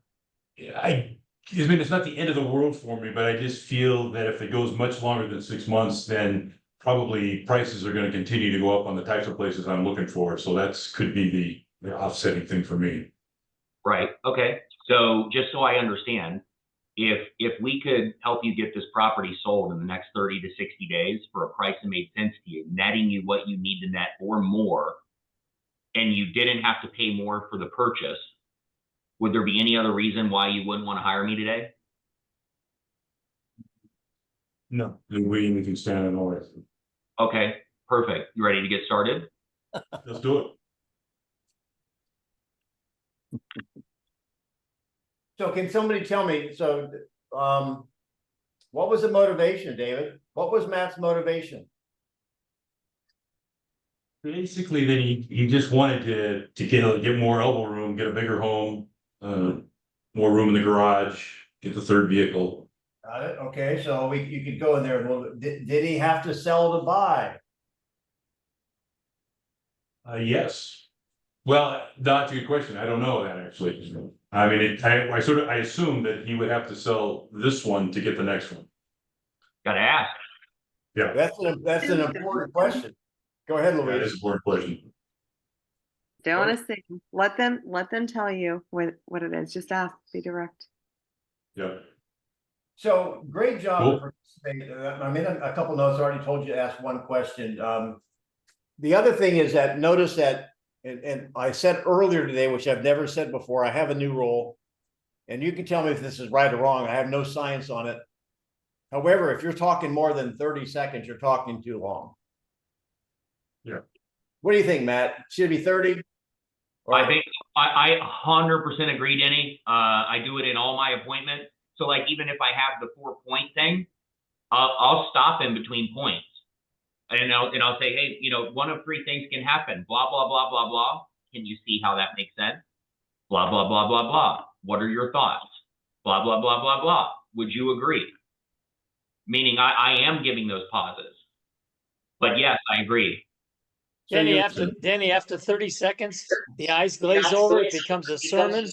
mean, it's not the end of the world for me, but I just feel that if it goes much longer than 6 months, then probably prices are going to continue to go up on the types of places I'm looking for. So could be the offsetting thing for me. Right. Okay. So just so I understand, if we could help you get this property sold in the next 30 to 60 days for a price that made sense to you, netting you what you need to net or more, and you didn't have to pay more for the purchase, would there be any other reason why you wouldn't want to hire me today? No. And we can stand in order. Okay, perfect. You ready to get started? Let's do it. So can somebody tell me, what was the motivation, David? What was Matt's motivation? Basically, then he just wanted to get more elbow room, get a bigger home, more room in the garage, get the third vehicle. Got it. Okay, so you could go in there a little bit. Did he have to sell to buy? Yes. Well, that's a good question. I don't know that actually. I mean, I assume that he would have to sell this one to get the next one. Gotta ask. Yeah. That's an important question. Go ahead, That Louise. is an important question. Don't assume. Let them tell you what it is. Just ask. Be direct. Yeah. So great job. Cool. I made a couple notes. I already told you to ask one question. The other thing is that notice that, and I said earlier today, which I've never said before, I have a new rule, and you can tell me if this is right or wrong. I have no science on it. However, if you're talking more than 30 seconds, you're talking too long. Yeah. What do you think, Matt? Should it be 30? I think I 100% agree, Denny. I do it in all my appointments. So like, even if I have the 4-point thing, I'll stop in between points. And I'll say, hey, one of 3 things can happen. Blah, blah, blah, blah, blah. Can you see how that makes sense? Blah, blah, blah, blah, blah. What are your thoughts? Blah, blah, blah, blah, blah. Would you agree? Meaning I am giving those pauses. But yes, I agree. Denny, after 30 seconds, the eyes glaze over, it becomes a sermon,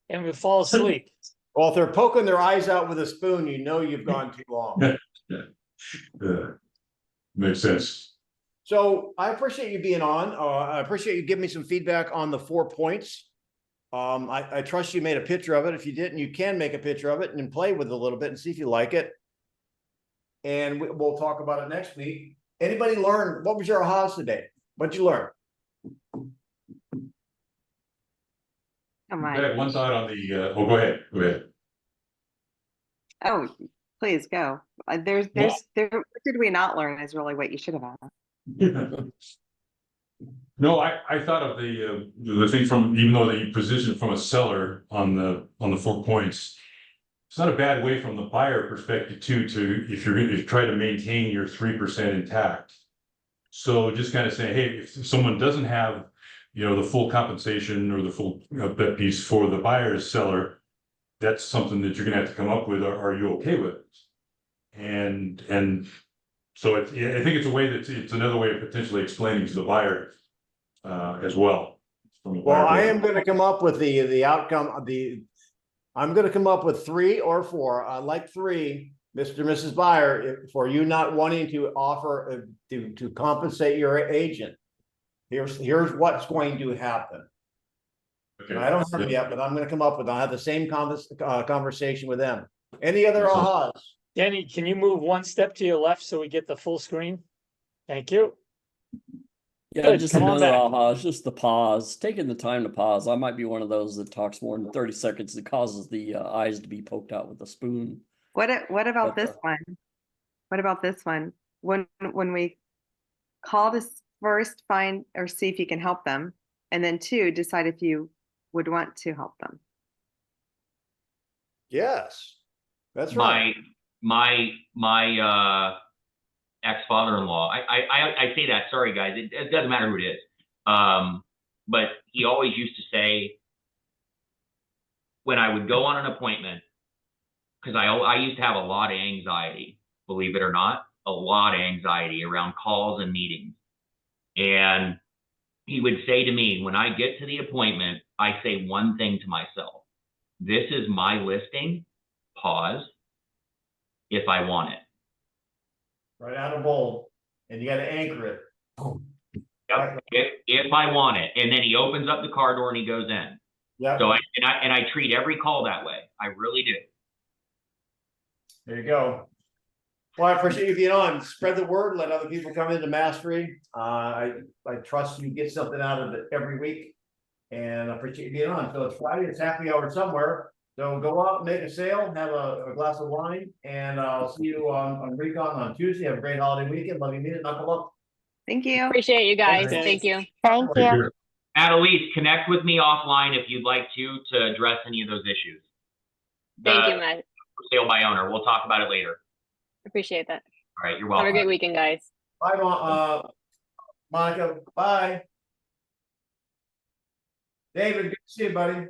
and we fall asleep. Well, if they're poking their eyes out with a spoon, you know you've gone too long. Makes sense. So I appreciate you being on. I appreciate you giving me some feedback on the 4 points. I trust you made a picture of it. If you didn't, you can make a picture of it and play with it a little bit and see if you like it. And we'll talk about it next week. Anybody learn? What was your ahas today? What'd you learn? Come on. I had one thought on the, go ahead. Oh, please go. There, what did we not learn is really what you should have asked. No, I thought of the thing from, even though the position from a seller on the 4 points. It's not a bad way from the buyer perspective too, if you're going to try to maintain your 3% intact. So just kind of saying, hey, if someone doesn't have, the full compensation or the full bet piece for the buyer's seller, that's something that you're gonna have to come up with. Are you okay with it? And so I think it's a way it's another way of potentially explaining to the buyer as well. Well, I am going to come up with the outcome of I'm going to come up with 3 or 4. I like 3, Mr. and Mrs. Buyer, for you not wanting to offer to compensate your agent. Here's what's going to happen. Okay. And I don't have it yet, but I'm going to come up with. I'll have the same conversation with them. Any other ahas? Denny, can you move 1 step to your left so we get the full screen? Thank you. Yeah, Good, just come on another back. aha, it's just the pause, taking the time to pause. I might be one of those that talks more than 30 seconds that causes the eyes to be poked out with a spoon. What about But, this one? What about this one? When we call to first find or see if you can help them, and then 2, decide if you would want to help them. Yes, that's right. My ex-father-in-law, I say that, sorry guys, it doesn't matter who it is. But he always used to say, when I would go on an appointment, because I used to have a lot of anxiety, believe it or not, a lot of anxiety around calls and meetings. And he would say to me, when I get to the appointment, I say one thing to myself: this is my listing, pause, if I want it. Right out of bold, and you got to anchor it. Yep. If I want it. And then he opens up the car door and he goes in. Yeah. So I treat every call that way. I really do. There you go. Well, I appreciate you being on. Spread the word. Let other people come into mastery. I trust you get something out of it every week, and I appreciate you being on. So it's Friday. It's happy hour somewhere. So go out, make a sale, have a glass of wine, and I'll see you on Recon on Tuesday. Have a great holiday weekend. Love you, meet it. Knuckle up. Thank you. Appreciate you guys. Thanks. Thank you. Thank Take you. care. Annalise, connect with me offline if you'd like to address any of those issues. Thank you, Matt. Sale by owner. We'll talk about it later. Appreciate that. All right, you're Have welcome. a great weekend, guys. Bye, Monica. Bye. David, good to see you, buddy.